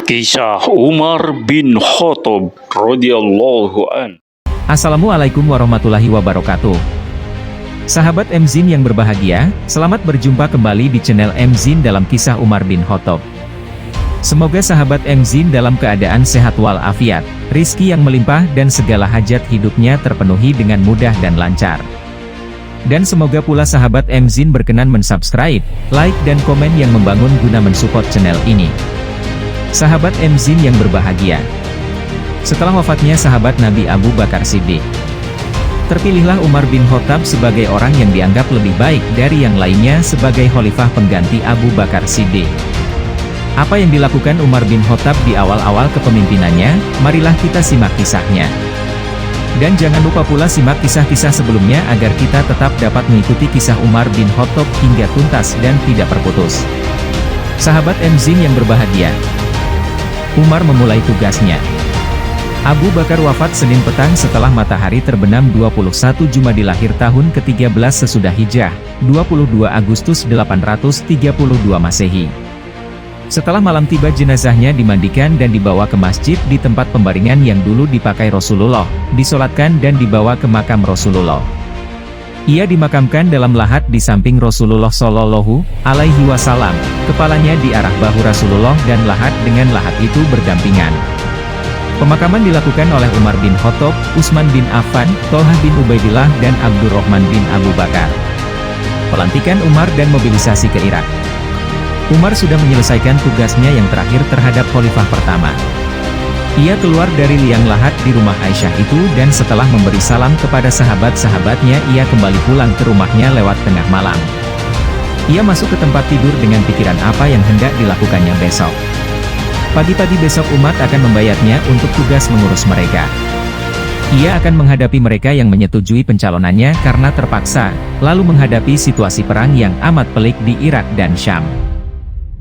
Kisah Umar bin Khattab radhiyallahu an. Assalamualaikum warahmatullahi wabarakatuh. Sahabat MZin yang berbahagia, selamat berjumpa kembali di channel MZin dalam kisah Umar bin Khattab. Semoga sahabat MZin dalam keadaan sehat walafiat, rizki yang melimpah dan segala hajat hidupnya terpenuhi dengan mudah dan lancar. Dan semoga pula sahabat MZin berkenan mensubscribe, like dan komen yang membangun guna mensupport channel ini. Sahabat MZin yang berbahagia, setelah wafatnya sahabat Nabi Abu Bakar Siddiq, terpilihlah Umar bin Khattab sebagai orang yang dianggap lebih baik dari yang lainnya sebagai khalifah pengganti Abu Bakar Siddiq. Apa yang dilakukan Umar bin Khattab di awal-awal kepemimpinannya? Marilah kita simak kisahnya. Dan jangan lupa pula simak kisah-kisah sebelumnya agar kita tetap dapat mengikuti kisah Umar bin Khattab hingga tuntas dan tidak terputus. Sahabat MZin yang berbahagia, Umar memulai tugasnya. Abu Bakar wafat Senin petang setelah matahari terbenam 21 Jumadil Akhir tahun ke-13 sesudah Hijrah, 22 Agustus 832 Masehi. Setelah malam tiba jenazahnya dimandikan dan dibawa ke masjid di tempat pembaringan yang dulu dipakai Rasulullah, disolatkan dan dibawa ke makam Rasulullah. Ia dimakamkan dalam lahat di samping Rasulullah Shallallahu Alaihi Wasallam, kepalanya di arah bahu Rasulullah dan lahat dengan lahat itu berdampingan. Pemakaman dilakukan oleh Umar bin Khattab, Utsman bin Affan, Thalhah bin Ubaidillah dan Abdurrahman bin Abu Bakar. Pelantikan Umar dan mobilisasi ke Irak. Umar sudah menyelesaikan tugasnya yang terakhir terhadap khalifah pertama. Ia keluar dari liang lahat di rumah Aisyah itu dan setelah memberi salam kepada sahabat-sahabatnya ia kembali pulang ke rumahnya lewat tengah malam. Ia masuk ke tempat tidur dengan pikiran apa yang hendak dilakukannya besok. Pagi-pagi besok umat akan membayarnya untuk tugas mengurus mereka. Ia akan menghadapi mereka yang menyetujui pencalonannya karena terpaksa, lalu menghadapi situasi perang yang amat pelik di Irak dan Syam.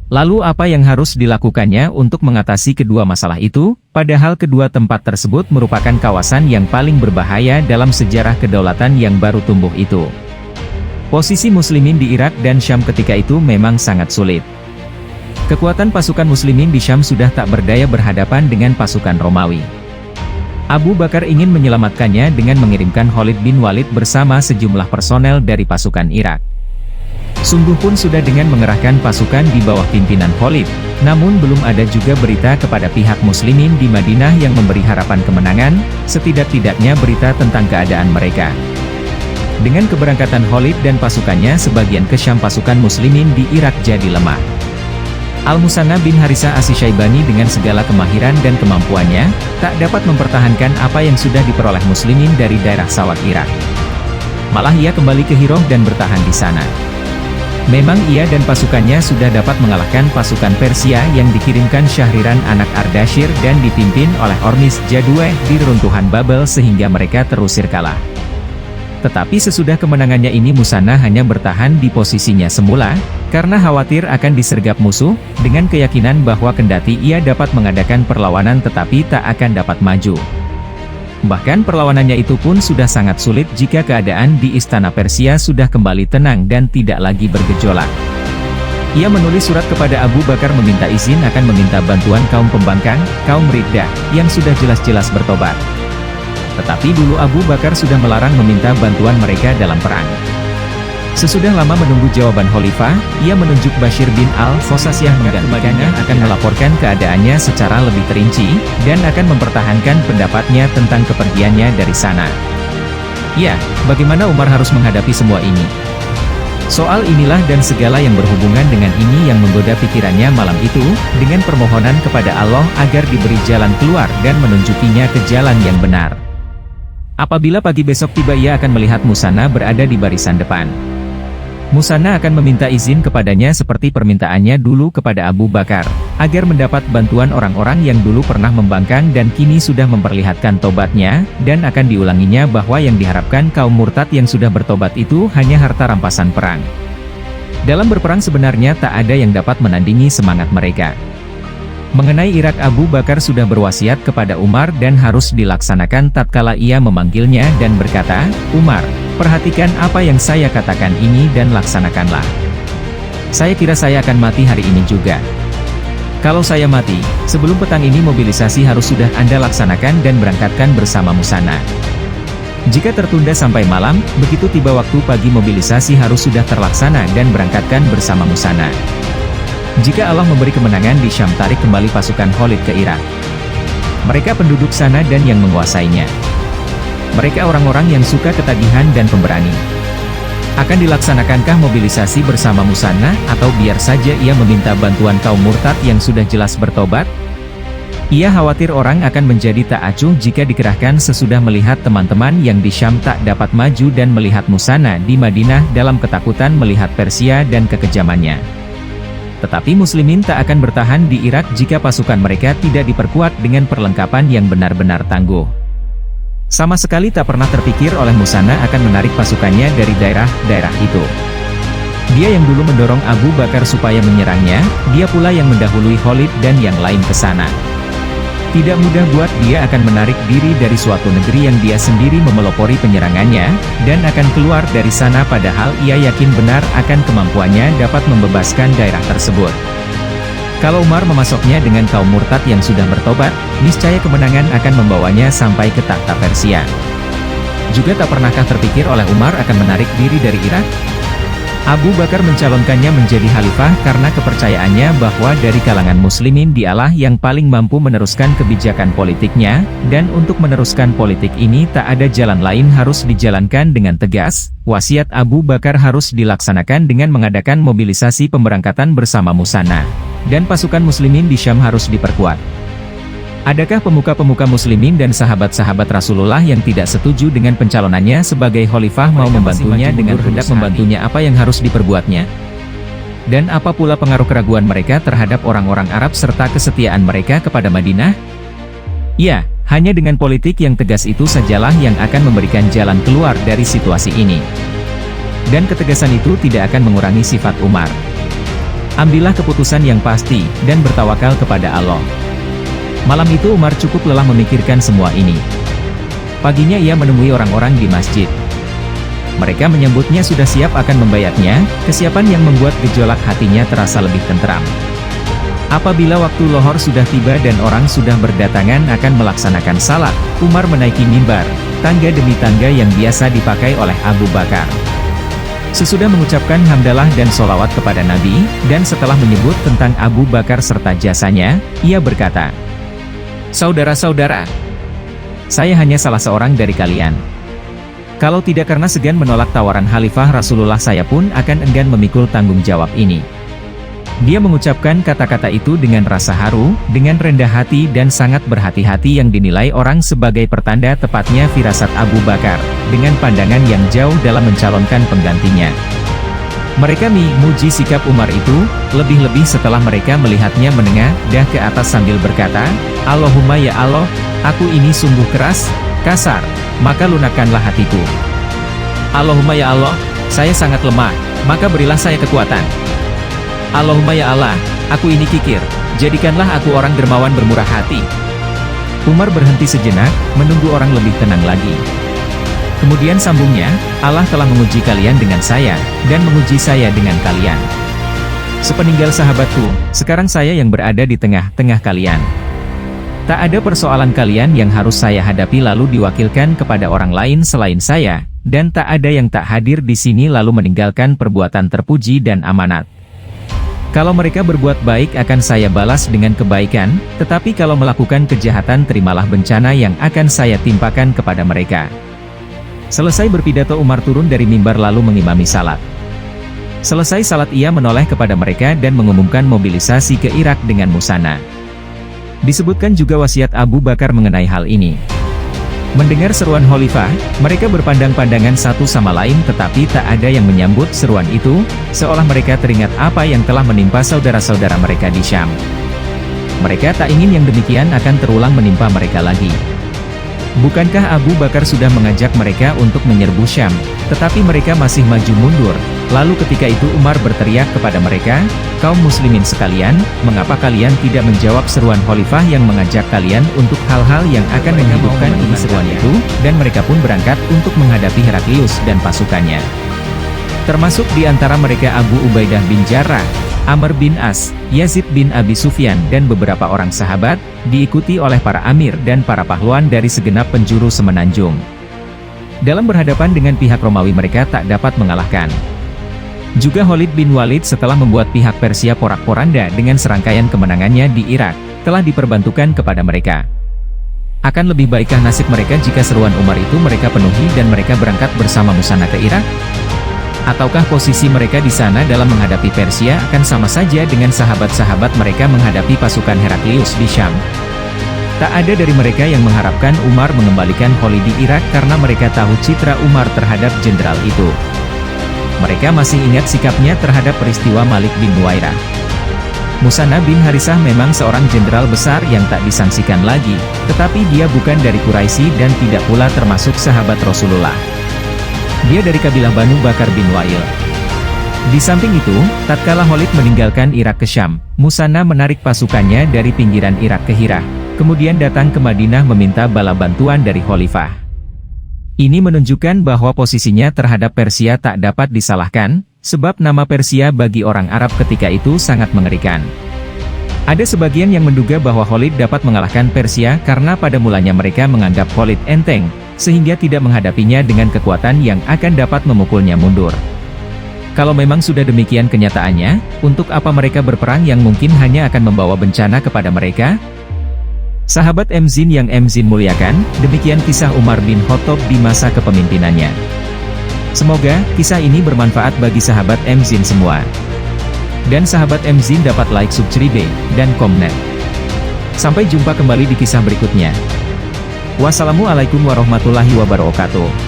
Lalu apa yang harus dilakukannya untuk mengatasi kedua masalah itu, padahal kedua tempat tersebut merupakan kawasan yang paling berbahaya dalam sejarah kedaulatan yang baru tumbuh itu. Posisi muslimin di Irak dan Syam ketika itu memang sangat sulit. Kekuatan pasukan muslimin di Syam sudah tak berdaya berhadapan dengan pasukan Romawi. Abu Bakar ingin menyelamatkannya dengan mengirimkan Khalid bin Walid bersama sejumlah personel dari pasukan Irak. Sungguh pun sudah dengan mengerahkan pasukan di bawah pimpinan Khalid, namun belum ada juga berita kepada pihak muslimin di Madinah yang memberi harapan kemenangan, setidak-tidaknya berita tentang keadaan mereka. Dengan keberangkatan Khalid dan pasukannya sebagian ke Syam pasukan muslimin di Irak jadi lemah. Al-Musanna bin Harisah As-Syaibani dengan segala kemahiran dan kemampuannya, tak dapat mempertahankan apa yang sudah diperoleh muslimin dari daerah Sawat Irak. Malah ia kembali ke Hirah dan bertahan di sana. Memang ia dan pasukannya sudah dapat mengalahkan pasukan Persia yang dikirimkan Syahriran anak Ardashir dan dipimpin oleh Ormis Jadweh di reruntuhan Babel sehingga mereka terusir kalah. Tetapi sesudah kemenangannya ini Musanna hanya bertahan di posisinya semula, karena khawatir akan disergap musuh, dengan keyakinan bahwa kendati ia dapat mengadakan perlawanan tetapi tak akan dapat maju. Bahkan perlawanannya itu pun sudah sangat sulit jika keadaan di istana Persia sudah kembali tenang dan tidak lagi bergejolak. Ia menulis surat kepada Abu Bakar meminta izin akan meminta bantuan kaum pembangkang, kaum Riddah, yang sudah jelas-jelas bertobat. Tetapi dulu Abu Bakar sudah melarang meminta bantuan mereka dalam perang. Sesudah lama menunggu jawaban khalifah, ia menunjuk Bashir bin Al-Fosasyah menggantikannya akan melaporkan keadaannya secara lebih terinci, dan akan mempertahankan pendapatnya tentang kepergiannya dari sana. Ya, bagaimana Umar harus menghadapi semua ini? Soal inilah dan segala yang berhubungan dengan ini yang menggoda pikirannya malam itu, dengan permohonan kepada Allah agar diberi jalan keluar dan menunjukinya ke jalan yang benar. Apabila pagi besok tiba ia akan melihat Musanna berada di barisan depan. Musanna akan meminta izin kepadanya seperti permintaannya dulu kepada Abu Bakar, agar mendapat bantuan orang-orang yang dulu pernah membangkang dan kini sudah memperlihatkan tobatnya, dan akan diulanginya bahwa yang diharapkan kaum murtad yang sudah bertobat itu hanya harta rampasan perang. Dalam berperang sebenarnya tak ada yang dapat menandingi semangat mereka. Mengenai Irak Abu Bakar sudah berwasiat kepada Umar dan harus dilaksanakan tatkala ia memanggilnya dan berkata, "Umar, perhatikan apa yang saya katakan ini dan laksanakanlah. Saya kira saya akan mati hari ini juga. Kalau saya mati, sebelum petang ini mobilisasi harus sudah Anda laksanakan dan berangkatkan bersama Musana. Jika tertunda sampai malam, begitu tiba waktu pagi mobilisasi harus sudah terlaksana dan berangkatkan bersama Musana. Jika Allah memberi kemenangan di Syam, tarik kembali pasukan Khalid ke Irak. Mereka penduduk sana dan yang menguasainya. Mereka orang-orang yang suka ketagihan dan pemberani. Akan dilaksanakankah mobilisasi bersama Musana, atau biar saja ia meminta bantuan kaum murtad yang sudah jelas bertobat? Ia khawatir orang akan menjadi tak acuh jika dikerahkan sesudah melihat teman-teman yang di Syam tak dapat maju dan melihat Musana di Madinah dalam ketakutan melihat Persia dan kekejamannya. Tetapi muslimin tak akan bertahan di Irak jika pasukan mereka tidak diperkuat dengan perlengkapan yang benar-benar tangguh. Sama sekali tak pernah terpikir oleh Musana akan menarik pasukannya dari daerah-daerah itu. Dia yang dulu mendorong Abu Bakar supaya menyerangnya, dia pula yang mendahului Khalid dan yang lain ke sana. Tidak mudah buat dia akan menarik diri dari suatu negeri yang dia sendiri memelopori penyerangannya, dan akan keluar dari sana padahal ia yakin benar akan kemampuannya dapat membebaskan daerah tersebut. Kalau Umar memasoknya dengan kaum murtad yang sudah bertobat, niscaya kemenangan akan membawanya sampai ke takhta Persia. Juga tak pernahkah terpikir oleh Umar akan menarik diri dari Irak? Abu Bakar mencalonkannya menjadi khalifah karena kepercayaannya bahwa dari kalangan muslimin dialah yang paling mampu meneruskan kebijakan politiknya, dan untuk meneruskan politik ini tak ada jalan lain harus dijalankan dengan tegas. Wasiat Abu Bakar harus dilaksanakan dengan mengadakan mobilisasi pemberangkatan bersama Musana. Dan pasukan muslimin di Syam harus diperkuat. Adakah pemuka-pemuka muslimin dan sahabat-sahabat Rasulullah yang tidak setuju dengan pencalonannya sebagai khalifah mau membantunya dengan hendak membantunya? Apa yang harus diperbuatnya? Dan apa pula pengaruh keraguan mereka terhadap orang-orang Arab serta kesetiaan mereka kepada Madinah? Ya, hanya dengan politik yang tegas itu sajalah yang akan memberikan jalan keluar dari situasi ini. Dan ketegasan itu tidak akan mengurangi sifat Umar. Ambillah keputusan yang pasti, dan bertawakal kepada Allah. Malam itu Umar cukup lelah memikirkan semua ini. Paginya ia menemui orang-orang di masjid. Mereka menyambutnya sudah siap akan membayatnya, kesiapan yang membuat gejolak hatinya terasa lebih tentram. Apabila waktu lohor sudah tiba dan orang sudah berdatangan akan melaksanakan salat, Umar menaiki mimbar, tangga demi tangga yang biasa dipakai oleh Abu Bakar. Sesudah mengucapkan hamdalah dan sholawat kepada Nabi, dan setelah menyebut tentang Abu Bakar serta jasanya, ia berkata, "Saudara-saudara, saya hanya salah seorang dari kalian. Kalau tidak karena segan menolak tawaran Khalifah Rasulullah, saya pun akan enggan memikul tanggung jawab ini." Dia mengucapkan kata-kata itu dengan rasa haru, dengan rendah hati dan sangat berhati-hati yang dinilai orang sebagai pertanda tepatnya firasat Abu Bakar, dengan pandangan yang jauh dalam mencalonkan penggantinya. Mereka memuji sikap Umar itu, lebih-lebih setelah mereka melihatnya menengadah ke atas sambil berkata, "Allahumma ya Allah, aku ini sungguh keras, kasar, maka lunakkanlah hatiku. Allahumma ya Allah, saya sangat lemah, maka berilah saya kekuatan. Allahumma ya Allah, aku ini kikir, jadikanlah aku orang dermawan bermurah hati." Umar berhenti sejenak, menunggu orang lebih tenang lagi. Kemudian sambungnya, "Allah telah menguji kalian dengan saya, dan menguji saya dengan kalian. Sepeninggal sahabatku, sekarang saya yang berada di tengah-tengah kalian. Tak ada persoalan kalian yang harus saya hadapi lalu diwakilkan kepada orang lain selain saya, dan tak ada yang tak hadir di sini lalu meninggalkan perbuatan terpuji dan amanat. Kalau mereka berbuat baik akan saya balas dengan kebaikan, tetapi kalau melakukan kejahatan terimalah bencana yang akan saya timpakan kepada mereka." Selesai berpidato Umar turun dari mimbar lalu mengimami salat. Selesai salat ia menoleh kepada mereka dan mengumumkan mobilisasi ke Irak dengan Musana. Disebutkan juga wasiat Abu Bakar mengenai hal ini. Mendengar seruan Khalifah, mereka berpandang-pandangan satu sama lain tetapi tak ada yang menyambut seruan itu, seolah mereka teringat apa yang telah menimpa saudara-saudara mereka di Syam. Mereka tak ingin yang demikian akan terulang menimpa mereka lagi. Bukankah Abu Bakar sudah mengajak mereka untuk menyerbu Syam, tetapi mereka masih maju mundur? Lalu ketika itu Umar berteriak kepada mereka, "Kaum muslimin sekalian, mengapa kalian tidak menjawab seruan Khalifah yang mengajak kalian untuk hal-hal yang akan menghidupkan seruan itu?" Dan mereka pun berangkat untuk menghadapi Heraklius dan pasukannya. Termasuk di antara mereka Abu Ubaidah bin Jarrah. Amr bin As, Yazid bin Abi Sufyan dan beberapa orang sahabat, diikuti oleh para amir dan para pahlawan dari segenap penjuru semenanjung. Dalam berhadapan dengan pihak Romawi mereka tak dapat mengalahkan. Juga Khalid bin Walid setelah membuat pihak Persia porak-poranda dengan serangkaian kemenangannya di Irak, telah diperbantukan kepada mereka. Akan lebih baikkah nasib mereka jika seruan Umar itu mereka penuhi dan mereka berangkat bersama Musanna ke Irak? Ataukah posisi mereka di sana dalam menghadapi Persia akan sama saja dengan sahabat-sahabat mereka menghadapi pasukan Heraklius di Syam? Tak ada dari mereka yang mengharapkan Umar mengembalikan Khalid di Irak karena mereka tahu citra Umar terhadap jenderal itu. Mereka masih ingat sikapnya terhadap peristiwa Malik bin Nuwairah. Musanna bin Harisah memang seorang jenderal besar yang tak disangsikan lagi, tetapi dia bukan dari Quraisy dan tidak pula termasuk sahabat Rasulullah. Dia dari kabilah Banu Bakar bin Wa'il. Di samping itu, tatkala Khalid meninggalkan Irak ke Syam, Musanna menarik pasukannya dari pinggiran Irak ke Hirah, kemudian datang ke Madinah meminta bala bantuan dari Khalifah. Ini menunjukkan bahwa posisinya terhadap Persia tak dapat disalahkan, sebab nama Persia bagi orang Arab ketika itu sangat mengerikan. Ada sebagian yang menduga bahwa Khalid dapat mengalahkan Persia karena pada mulanya mereka menganggap Khalid enteng, sehingga tidak menghadapinya dengan kekuatan yang akan dapat memukulnya mundur. Kalau memang sudah demikian kenyataannya, untuk apa mereka berperang yang mungkin hanya akan membawa bencana kepada mereka? Sahabat Mzin yang Mzin muliakan, demikian kisah Umar bin Khattab di masa kepemimpinannya. Semoga kisah ini bermanfaat bagi sahabat Mzin semua. Dan sahabat Mzin dapat like, subscribe, dan komen. Sampai jumpa kembali di kisah berikutnya. Wassalamualaikum warahmatullahi wabarakatuh.